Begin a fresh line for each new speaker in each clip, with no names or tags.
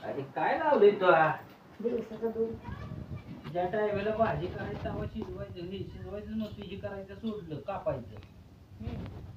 अरे काय लावलंय तू
दिवसाचं दूध.
ज्या टायमाला भाजी करायची तेव्हा शिजवायचं हे शिजवायचं नव्हतं हे करायचं सोडलं कापायचं.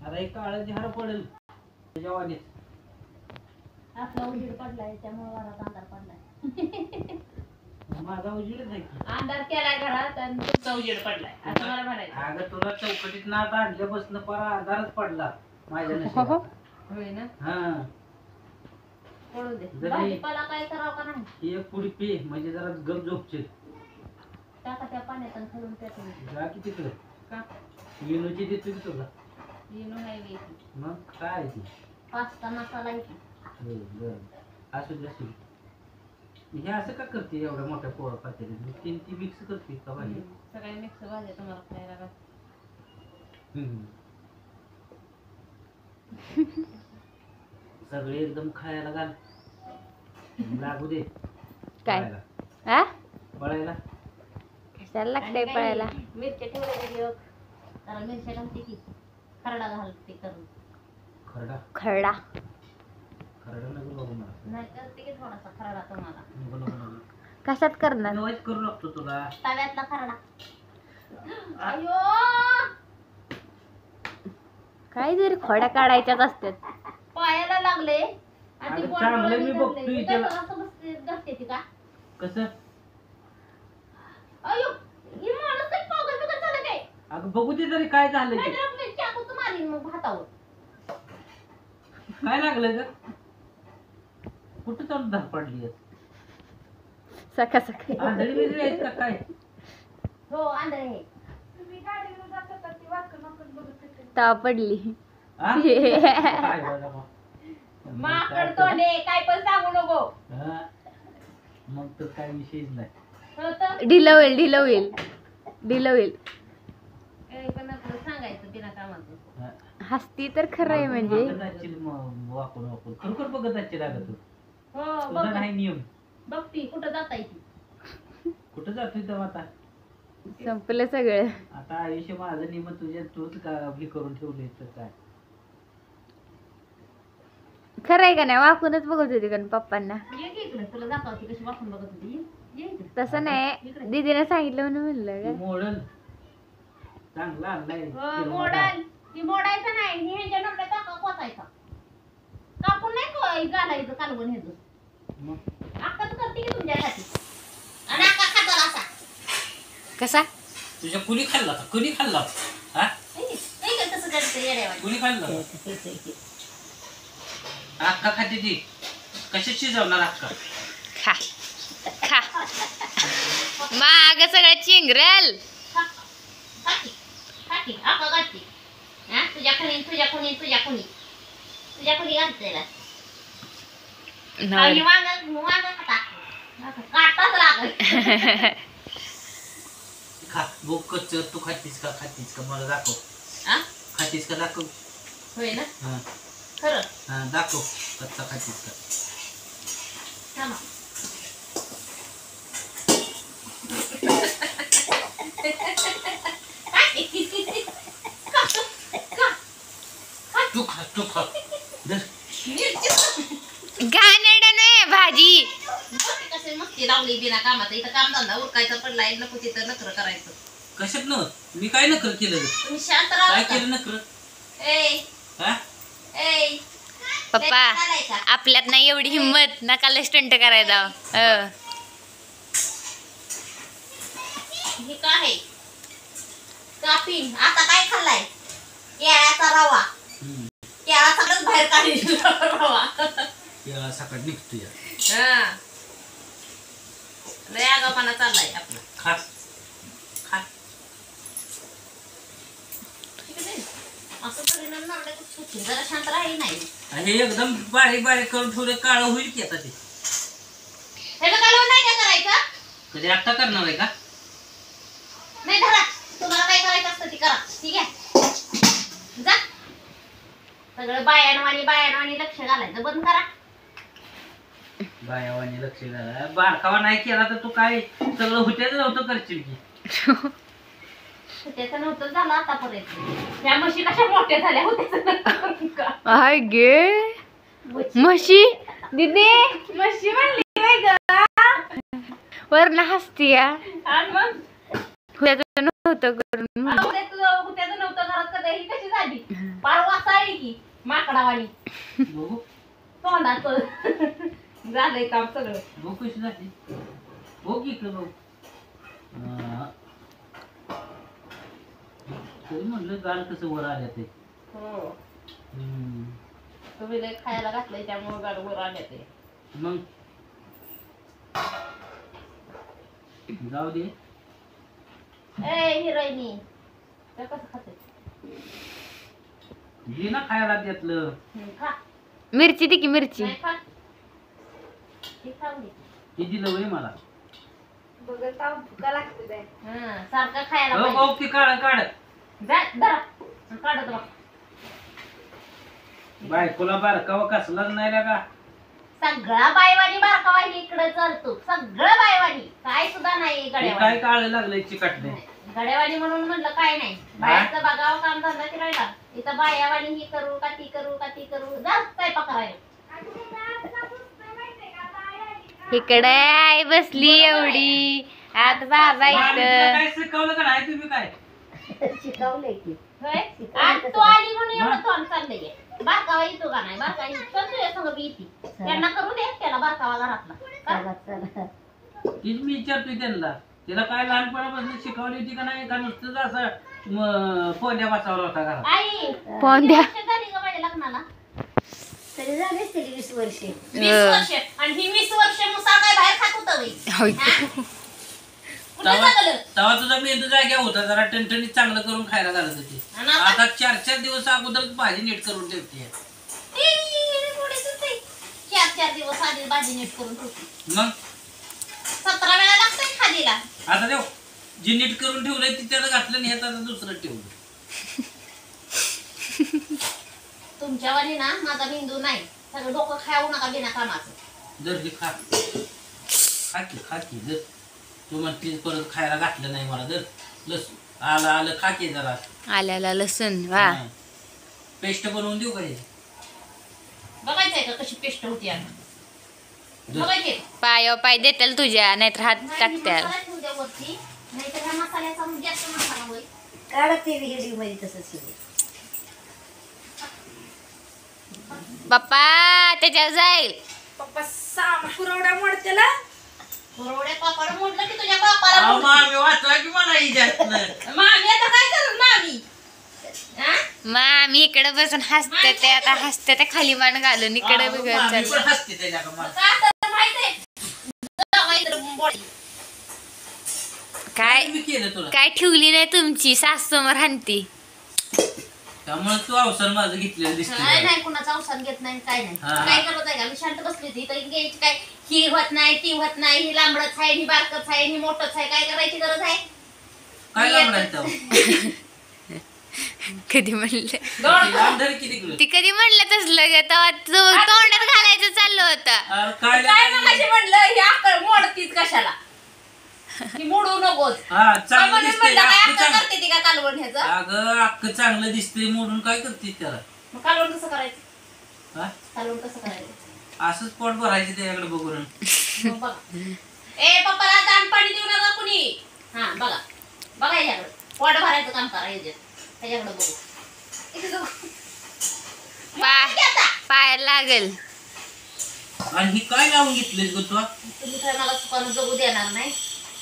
आता हे काळं झाड पडेल त्याच्यावानीच.
आपला उजेड पडलाय त्यामुळे घरात अंधार पडलाय.
माझा उजेडच आहे की.
अंधार केलाय घरात आणि तुमचा उजेड पडलाय असं मला म्हणायचं.
अगं तुला चौकटीत नाट आणल्यापासून पार अंधारच पडला माझ्या नशिबात.
होय ना.
हा
पडू दे.
जरी-
भाजीपाला काय करावं का नाही.
ही एक पुडी पे म्हणजे जरा गप झोपचे.
टाका त्या पाण्यात आणि खालून प्यायचं.
जा की तिकडं.
का
विनूची देतो की तुला.
येणं नाही वेगळी.
मग काय आहे ती
पास्ता मसाला आहे की.
बरं असू दे असू दे. हे असं का करते एवढ्या मोठ्या पोळा पातेल्यात तीन ती मिक्स करते का भाजी.
सगळ्या मिक्स भाज्या तुम्हाला खायला घाल.
सगळे एकदम खायला घाल लागू दे.
काय?
पळायला.
हा
पळायला
कशाला लागतंय पळायला.
मिरच्या ठेवल्या त्याला मिरच्या घालते की खरडा घालते करून.
खरडा
खरडा
खरडा नको बघू मला.
नाही करते की थोडासा खरडा तुम्हाला.
नको नको नको.
कशात करणार.
नवाच करू लागतो तुला.
तव्यातला खरडा. अयो
काय तरी खोड्या काढायच्याच असतात.
पायाला लागले आणि ती
अगं
बोट
चांगलं
वळून
मी
धरले.
बघतोय
मी
त्याला.
काय असं बसते धरते ती का.
कसं
अयो ही माणूस काय पागल बिगल झालं काय.
अगं बघू दे तरी काय झालं ते.
नाहीतर मी चाकूच मारीन मग भातावर.
काय लागलं ग कुठं चालू धार पडली
सका सका
आंधळी बिंधळी आहेत का काय.
हो आंधळे हे.
ताव पडली.
हा? काय बरं मग.
माकड तोंडे काय पण सांगू नको.
हा. मग तर काय विषयच नाही.
हो तर.
ढिलं होईल ढिलं होईल ढिलं होईल.
पण आपलं सांगायचं बिना कामाचं.
हा.
हसती तर खरं आहे म्हणजे.
बघत असशील मग वाकून वाकून खरोखर बघत असशील अगं तू.
हो
तुझा
बघ
नाही नियम.
बघती कुठं जाता ती.
कुठं जातोय तेव्हा आता.
संपलं सगळं.
आता आयुष्य माझं नियम तुझ्या तूच का हे करून ठेवले तर काय.
खरं आहे का नाही वाकूनच बघत होती का पप्पांना.
ये की इकडे तुला दाखवते कशी वाकून बघत होती. ये इकडे.
तसं नाही दीदीने सांगितलं म्हणून म्हणलं
तू
का.
मोडल चांगला आणलाय
हो
किरवडा.
मोडाल ती मोडायचं नाही ही ह्याच्या नंबर टाका कोचायचा. कापून नाही को घालायचं कालवण ह्याचं.
मग
अक्काच करते की तुमच्यासाठी. आणि अक्का खातो असा.
कसा
तुझ्या कुणी खाल्ला होता कुणी खाल्ला होता हा
नाही का तसं करते येड्यावानी.
कुणी खाल्ला अक्का खाते ती कशी शिजवणार अक्का.
खा खा माग सगळं चिंगरल.
काकी अक्का काढते. हा तुझ्या खुनी तुझ्या खुनी तुझ्या खुनी तुझ्या खुनी घालते ना. आणि वांग वांग खाता. काटाच लागल.
खा भूक कच्च तू खातीस का मला दाखव.
हा
खातीस का दाखव.
होय ना
हा
खरं.
हा दाखव कच्चा खातीस का.
थांबा.
तू खा धर.
घाणेरडं नाही भाजी.
कसे मस्ती लावली बिना कामाचं. इथं काम धंदा उरकायचा पडलाय नको तिथं नखरं करायचं.
कशात न मी काय नकर केलं रे?
तुम्ही शांत
काय
राहा.
केलं नकर
ए
हा
ए
पप्पा आपल्यात नाही एवढी हिंमत नकाला स्टंट करायचा.
हे काय आहे कापीन. आता काय खाल्लाय केळ्याचा रवा. केळा सगळंच बाहेर काढील रवा.
याला सकाळ निघतो या.
हा लय आगाऊपणा चाललाय आपला.
खा खा
असं परिणाम नवऱ्या कुठे जरा शांत राहील नाही.
हे एकदम बारीक बारीक करून थोडं काळं होईल की आता ते.
हे कालवण नाही का करायचं.
कधी आत्ता करणार आहे का.
नाही धरा तुम्हाला काय करायचं असतं ते करा. ठीक आहे जा. सगळं बायानवानी लक्ष घालायचं बंद करा.
बायावानी लक्ष घाला. बारकावा नाही केला तर तू काय सगळं होत्याच नव्हतं करशील की.
त्याचं नव्हतं झालं आतापर्यंत. त्या म्हशी कशा मोठ्या झाल्या होत्या.
हाय गे म्हशी दीदी
म्हशी म्हणली
वरनं हसती या
आणि मग
त्याचं नव्हतं करून म्हणून.
त्याचं नव्हतं घरात कधी ही कशी झाली पार वासाळी की माकडावाणी
बघू
तोंडाचं झालंय काम सगळं.
बघू कशी जाते बघ इकडं बघ तरी म्हणलं गाल कसं वर आल्या ते
हो
हम्म.
तुम्ही लय खायला घातलंय त्यामुळे गाड वर आले ते.
मग जाऊ दे
ए हिरोईनी ते कसं खाते
घे ना खायला त्यातलं
खा
मिरची दे की मिरची.
नाही खा हे खाऊन घे.
ते दिलं वय मला
सारखं खायला
हो
पाहिजे.
बघ ते काढ काढ
जा धरा काढत बघ.
बायकोला बारकावा कसलाच नाही रे का
सगळा बायवानी बारकावानी इकडे चालतो सगळं बायवानी काय सुद्धा नाही
हे
गड्यावानी
काय काळ लागलंय चिकटले
गड्यावानी म्हणून म्हणलं काय नाही बाहेरचं बघावं काम धंदा करायला इथं बायावानी ही करू का ती करू का ती करू जा स्वयंपाक करायला.
इकडे आई बसली एवढी आत बाबा इथं.
काय शिकवलं का नाही तुम्ही काय
शिकवलंय की आज तो आली म्हणून एवढं तोंड चाललंय. बारकावा येतो का नाही बारकावा तुझ्या संग बी येते त्यांना करू दे त्याला बारकावा घरातला.
तीच मी विचारतोय त्यांना तिला काय लहानपणापासून शिकवली होती का नाही का नुसतंच असं पोंड्या बसावला होता घरात
आई
पोंड्या.
किती वर्ष झाली ग माझ्या लग्नाला
तरी झालेच तरी 20 वर्षे
20 वर्ष आणि ही 20 वर्ष मुसा काय बाहेर खात होतं बाई.
होय.
कुठे जागलं
तेव्हा तुझा मेंदू जाग्या होता जरा टणटणीत चांगलं करून खायला घालत होती
आणि आता?
आता 4-4 दिवस अगोदर भाजी नीट करून ठेवते
4 दिवस आधी भाजी नीट करून ठेवते.
मग
17 वेळा लागतंय खालीला.
आता देव जी नीट करून ठेवलंय ती त्याला घातलं आणि आता दुसरं ठेवलं.
तुमच्यावानी ना माझा मेंदू नाही सगळं डोकं खाऊ नका बिना कामाचं.
जर ते खाकी जर तू म्हणते परत खायला घातलं नाही मला जर लसूण आलं खाकी जरा
आल्याला लसूण वा.
पेस्ट बनवून देऊ का
बघायचंय का कशी पेस्ट होती आता बघायचे
पाय देतील तुझ्या नाहीतर हात टाकत्याल.
वरती नाहीतर ह्या मसाल्याचा जास्त मसाला होईल.
काढत ते व्हिडिओ मध्ये तसंच केलं.
बाप्पा त्याच्यावर जाईल.
पप्पा पुरवडा मोडतेला
पुरवड्या पापड मोडलं की तुझ्या बापाला मोडलं.
मामी वाचवा की मला हिच्यातनं.
मामी आता काय करू मामी हा?
मामी इकडे बसून हसते ते आता हसते ते खाली मान घालून इकडे
मामी पण हसते त्याच्या का मला.
का तर माहितीये जावई तर बोल.
काय
मी केलं तुला
काय ठेवली नाही तुमची सास समोर हानती.
त्यामुळे तू अवसर माझं घेतलेलं
काय
दिसते
नाही कुणाचं अवसान घेत नाही काय नाही
हा.
काय करत आहे का मी शांत बसली होती तर घ्यायची काय ही होत नाही ती होत नाही ही लांबडच आहे ही बारकच आहे ही मोठच आहे काय करायची गरज आहे.
काय लावडायचं
कधी म्हणलं
किती
ती कधी म्हणलं तसलं ग तेव्हा तोंडात घालायचं चाललं होतं.
काय
काय मगाशी म्हणलं ही आकड मोडतीच कशाला ही मोडू नकोस
हा चांगलं
म्हणून
दिसतंय
म्हणलं काय
अख्खं
अक्कल करते ती का कालवण ह्याचं
अगं अख्खं चांगलं दिसतंय मोडून काय करते त्याला
मग कालवण कसं करायचं
हा
कालवण कसं करायचं
असंच पोट भरायचं त्याच्याकडे बघून
मग बघा ए पप्पाला दान पाणी देऊ नका कुणी हा बघा बघा ह्याच्याकडे पोट भरायचं काम करा ह्याच्यात ह्याच्याकडे बघू इथे बघू.
पायाला लागल.
आणि ही काय लावून घेतलीस ग तू
तुम्ही काय मला चुकानं जगू देणार नाही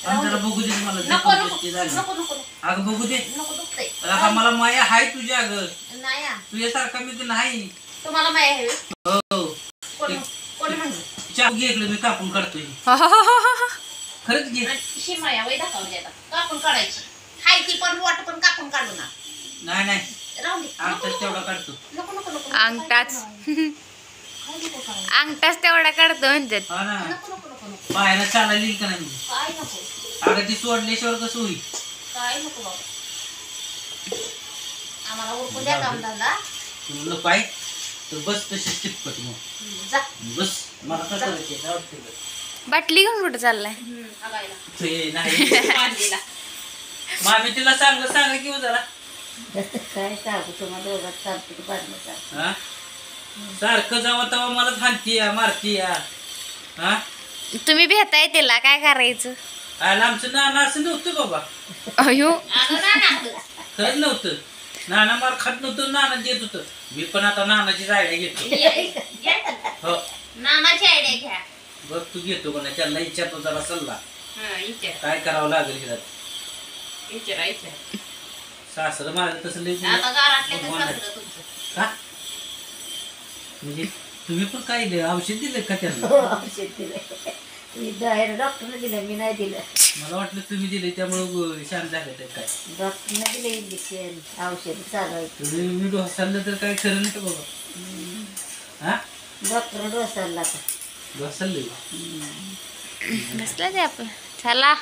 जरा बघू दे मला
नको
जे
नको
ते झालं.
नको नको
अगं बघू दे
नको दुखतंय
आता मला माया हाय तुझ्या अगं
नाही हा.
तुझ्यासारखा मी तर नाही
तुम्हाला माहिती आहे
हो
कोण कोण म्हणलं
चाकू घे इकडे मी कापून काढतोय खरंच घे
शिमाया वय दाखवली आता कापून काढायची हाय ती पण वाट पण कापून काढू ना
नाही नाही
राहू दे
आमचाच तेवढा काढतो
नको नको नको
अंगठाच
काय नको करायला.
अंगठाच तेवढा काढतो म्हणतात.
हा ना
नको नको नको नको
पायाला चालायला येईल का नाही
काय नको
अगं ती सोडल्याशिवाय कसं होईल
काय नको बाबा आम्हाला उरकून द्या काम धंदा
तू नको आहे तर बस तशीच चिपकट मग
जा
बस मला काय करायचंय? काय वाटतंय गं?
बाटली घेऊन कुठं चाललाय.
आगायला
ते नाही
मांडलीला
मामी तिला चांगलं सांगा की हो जरा
काय सांगू तुम्हाला दोघात चालतं की बाजूला
हा सारखं जावा तेव्हा मला थांबती या मारती या हा
तुम्ही भेटाय तिला काय करायचं?
आला आमचं नाना असं नव्हतं बाबा,
अयो
खरंच नव्हतं. नाना मार खात नव्हतं, नाना देत होतं. मी पण आता नानाची आयडिया घेतो. हो
नानाची आयडिया घ्या.
बघ तू घेतो का नाही, त्यांना विचारतो जरा सल्ला
हा, विचार
काय करावं लागेल हिला.
विचार.
सासरं माझं तसं लई
आता गावातल्या
भगवान आहे.
सासरं तुमचं.
का? म्हणजे तुम्ही पण काय दिलं, औषध दिलं का त्यांना?
हो, औषध दिलं. मी डॉक्टरने दिलं, मी नाही दिलं.
मला वाटलं तुम्ही दिले त्यामुळं शांत झाले ते काय.
डॉक्टरने दिलं इंजेक्शन, औषध चालू आहे.
तुम्ही मी ढोसालं तर काय खरं नाही बाबा. हा
डॉक्टर डोसायला का
ढोसाल
नसलं ते आपण. चला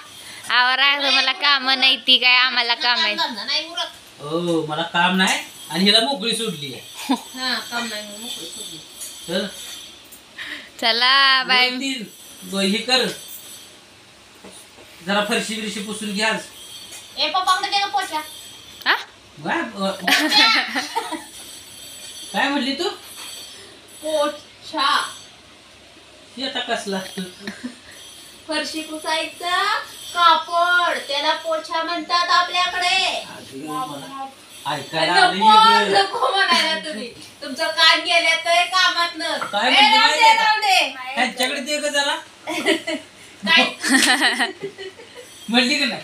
आवारा, मला काम नाही ती काय आम्हाला काम आहे.
धंदा नाही उरत.
हो मला काम नाही आणि हिला मोकळी सोडली आहे.
हा, काम नाही म्हणून मोकळी सोडली.
तर
चला बाय.
हे कर जरा फरशी बिरशी पुसून घ्या आज.
ए पप्पाकडे दे गं पोछा.
हा?
काय म्हणली तू?
पोछा.
ती आता कसला
फरशी पुसायचा कापड, त्याला पोछा म्हणतात आपल्याकडे.
ऐकायला
नको
आली
नको म्हणायला तुम्ही. तुमचं कान गेल्या तर कामातनं.
काय
ए,
म्हणते
राहू
माहिती
दे,
आहे का?
राहू दे.
त्यांच्याकडे दे ग जरा.
काय?
म्हणली का नाही?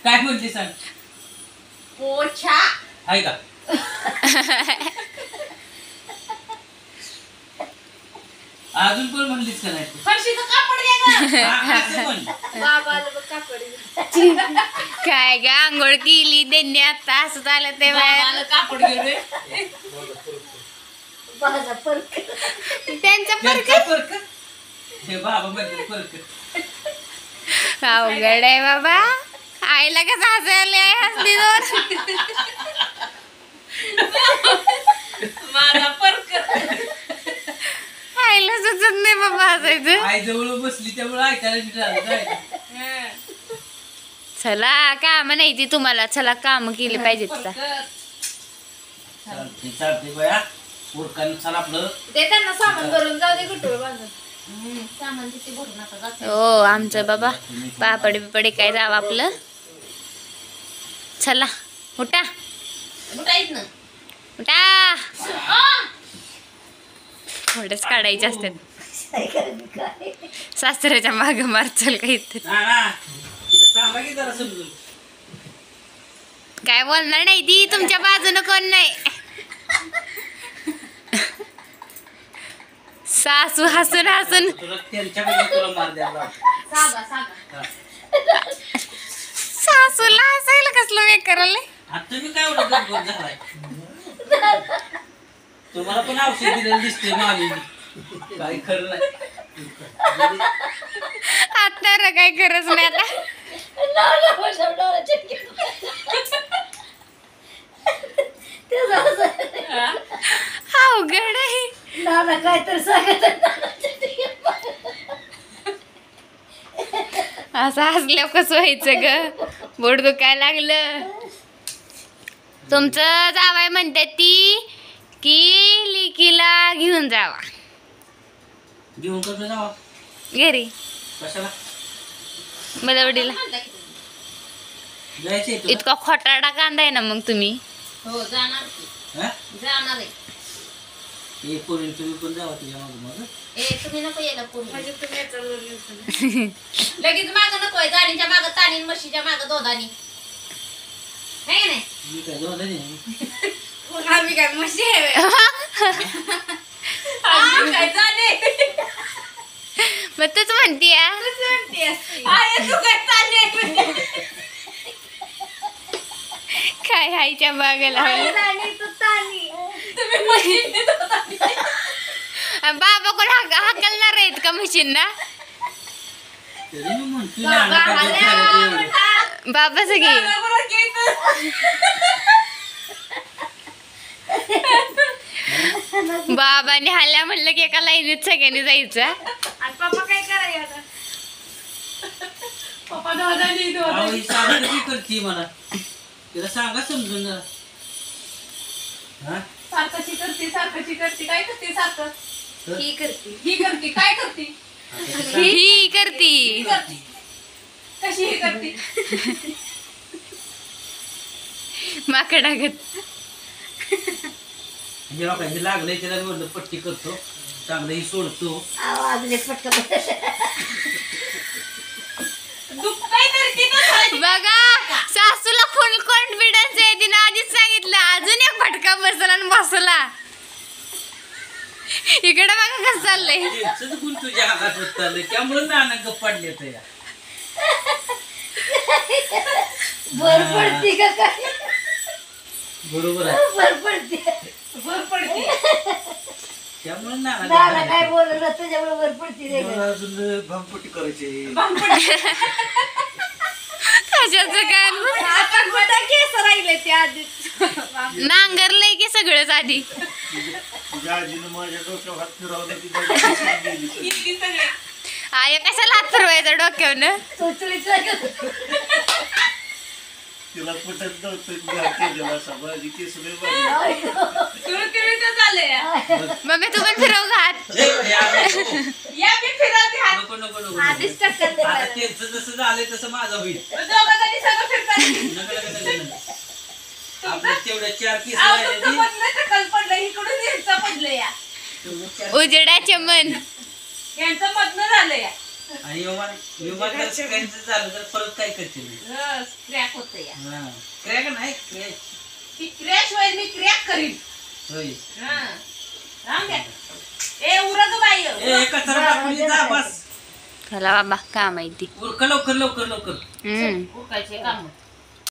काय म्हणली सांग.
पोछा.
आहे का? अजून पण म्हणलीच का नाही तू?
फरशीचं कापड दे गं.
हा, असं म्हण.
बाबाला बघ कापड.
काय ग आंघोळ केली त्यांनी आता असं झालं ते बाहेर.
बाबाला कापड घे रे.
माझा परक
त्यांचा
त्यांचा फरक हे बाबा म्हणते फरक.
अवघड आहे बाबा. आईला कसं हसायला हसली दोन.
माझा फरक.
आईला सुचत नाही बाबा हसायचं.
आई जवळ बसली त्यामुळे ऐकायला मिळालं काय.
चला काम नाही ती तुम्हाला. चला काम केली पाहिजेत आता.
चालते चालते बया उरकान चाल आपलं.
ते त्यांना सामान भरून जाऊ दे गुटूळ बांधून. सामान तिथे भरून नका जाते.
हो आमचं बाबा पापड बिपडे काय जावं आपलं. चला उठा
उठायच ना.
उठा. थोडेच काढायचे असतात.
काय
सासऱ्याच्या माग मारचल काहीतरी.
ना ना तिला सांगा की जरा समजून.
काय बोलणार नाही ती. तुमच्या बाजूनं कोण नाही. सासू हसून हसून.
तुला त्यांच्याकडे तुला मार द्यायला लावतो.
सागा सागा.
हा.
सासूला हसायला कसलं वेग करायला.
आता तुम्ही काय एवढं गडबड झालाय. तुम्हाला पण औषध दिलेलं दिसते मागे काही खरं नाही.
आता र काय गरज नाही आता. अवघड आहे.
नाना काय तर सांगत
असं हसल्यावर कसं व्हायचं ग. बोट दुखायला लागलं. तुमचं जावाय म्हणते ती की लिकीला घेऊन जावा
घेऊन कसं जावा
घरी
कशाला
बदवडीला.
जायचंय तुला?
इतका खोटारडा कांदा आहे ना मग तुम्ही.
हो जाणार की.
हा?
जाणार आहे.
हे पोरीन तुम्ही पण जावा तुझ्या मागं मागं.
ए तुम्ही नको यायला पूर्ण. लगेच मागं नको आहे. गाडीच्या मागं ताणीन, म्हशीच्या मागं दोधानी. है का नाही?
मी काय जाऊ नाही.
आम्ही काय म्हशी आहे आम्ही काय जाणे.
मग तूच म्हणती
तू काय चालले
काय आईच्या बागेला
तुम्ही म्हशीने दोधानी.
बाबा कोण हाकलणार आहेत का म्हशींना.
तरी मी म्हणतो ना, आता काय झालं ते एवढं.
बाबा सगळे बाबाने हल्ल्या म्हणलं की एका लाईनीत सगळ्यांनी जायचं.
आणि पप्पा काय करायचं आता. पप्पा दोधानी
अहो, ही सारखं बी करते मला. तिला सांगा समजून जरा. हा?
सारखंची करते काय करते सारखं.
ही करती
ही करते काय करते
ही करती
ही करते कशी ही करते
माकडागत
जेव्हा काही लागलंय त्याला मी म्हणलं पट्टी करतो चांगलं ही सोडतो
आवाज पटकन
दुखतंय तर तिथं झालं.
बघा सासूला फुल कॉन्फिडन्स आहे तिने आधीच सांगितलं अजून एक फटका बसला आणि बसला इकडे बघा कसं चाललंय
त्यांचंच गुण तुझ्या हातात होत चाललंय त्यामुळे नाना गप्प पडले तर या
बर पडते का काय
बरोबर आहे
बर पडते
भर पडते
त्यामुळे नाना
दादा
गप्प
काय
झाले.
बोललं तुझ्यामुळे बर पडते रे
मला अजून भांगपट्टी करायची
कशाचं काय
आता कुठं केस राहिले ते आधीच
नांगरलंय की सगळंच आधी
तुझ्या आजीनं माझ्या डोक्यावर हात फिरवला की माझी गेली सगळी.
इतकी सगळे
आय कशाला हात फिरवायचा डोक्यावनं
तिला पटत नव्हतं घाल केलेला असा माझी केस लय बारीक.
तुळतुळीतच आलंय
मम्मी तू पण फिरव का हात
हे, या नको.
या मी फिरवते हात
नको नको नको
आधीच टक्कर
आता
देणार.
त्यांचं जसं झालंय तसं माझं होईल
दोघं जणी सगळं फिरतात
नका नका नका नका. आपल्या तेवढ्या 4 केस
अहो,
राहिले
तुमचं मधनं टकल पडलं इकडून यांचं पडलं या
उजेडाचे मन
यांचं मधनं झालं या
आणि विमान जर स्क्रॅच झालं तर परत काय करते मी
क्रॅक होत या
क्रॅक नाही क्रॅच
ती क्रॅश होईल मी क्रॅक करीन
होय
हा राम द्या ए उरग बाई
ए कचरा टाकून जा बस
चला बाबा काम आहे ती
उरका लवकर लवकर लवकर
हम्म
उरकायचे काम